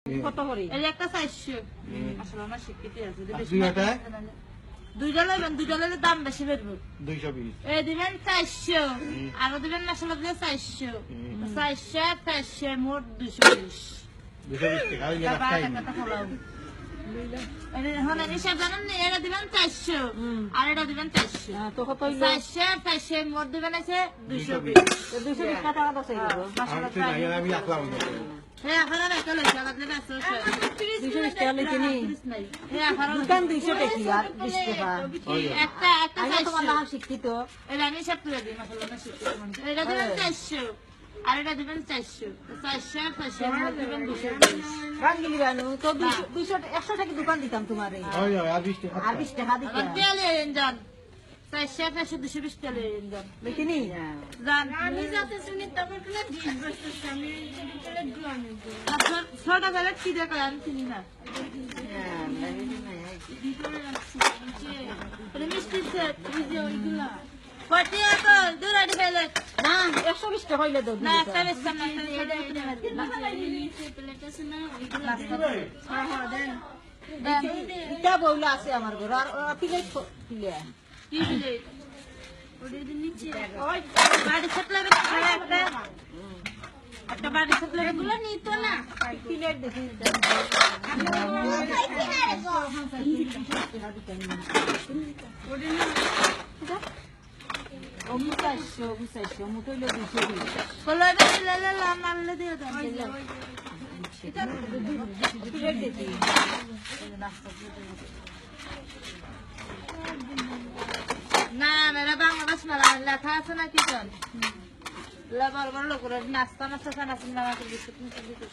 কত করে? এই একটা 400 আসলে আমার শিক্ষিত আছে দুইটা দুইটা লইলে দাম বেশি বেরবো 220 এই দিবেন 400 আর দিবেন মশলা দিয়ে 400 400 মোট 220 টাকা ওই যে রাস্তায় এখন হিসাব জানেন না এটা দিবেন 400 আর এটা দিবেন 400 তো কত হইল? 400 মোট দিবেন আছে 220 220 টাকা আছে গো। আমি রাখলাম হ্যাঁ এখন একটা লইছে আমাদের কাছে 220 টাকা লইতে নি। হ্যাঁ এখন দোকান 200 টাকা আর 20 টাকা। একটা আমি তোমার 400 নাম শিক্ষিত। এটা আমি হিসাব করে দিই মশলাটা শিখতে এটা দিবেন 400 আর এটা দিবেন 400 400 মোট দিবেন 220 রাঙ্গিলি বানু তো 200 100 টাকা দোকান দিতাম তোমারে। ওই আর 20 টাকা আর 20 টাকা দিতাম। আবার তেলে ইঞ্জান 400 220 তেলে ইঞ্জান লইতে নি। জান আমি যাতে শুনি তারপর তুলে 20 বছর আমি তেলে দিলাম ছোট বেলা কি দেখো আমি চিনি না মিষ্টি সেট এই যে ওইগুলা কটি এত দূর আড়ি ফেলে না 120 টাকা হইলে দাও। না একটা বেশ না এটা প্লেট আছে না ওইগুলা হ্যাঁ হ্যাঁ দেন এটা বইলা আছে আমার ঘর আর প্লেট প্লে। কি দিলে ওদের নিচে ওই বাড়ি ছাতলে একটা বাড়ি ছাতলে গুলো নিত না প্লেট দেখি। ও মুসাইশো মুটইল 220 বলে লে মারলে দিয়ে দাও প্লেট দেখি। না না বাংলাদেশ মেলা লেখা আছে না কি জান বড় বড় লোক নাস্তা নাস্তা খানাছেন না আমাকে বিস্কুট মিষ্টি দিতে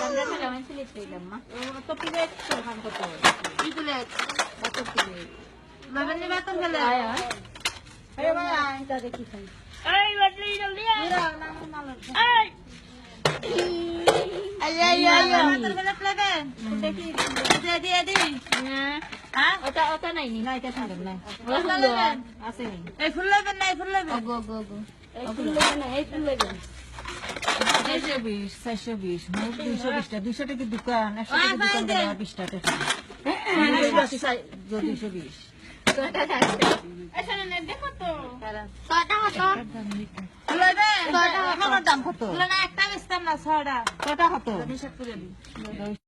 আমরা তো কেমন প্লেট পেলাম মা। তো প্লেট খান কত? কি প্লেট কত প্লেট? বাবানি বাতন খেলে আয়া আরে ভাই আইটা দেখি খাই। এই বাটলি জলদি আয় এই বাতন খেলে প্লেটে দেখি দিয়ে দি হ্যাঁ ওটা নাই নি না এটা সুন্দর নাই। ওটা নেবেন? আছে নি। এই ফুল নেবেন না এই ফুল নেবেন গো গো গো এই ফুল লাগে না এই ফুল লাগে 420 420 মোট 220 টা 200 টাকা দোকান 100 টাকা দোকান দেওয়া 20 টাকা 220 এখানে নে দেখো তো আমার দাম কত? না একটা বেচতাম না ছড়া কটা কত? হিসাব করে দিই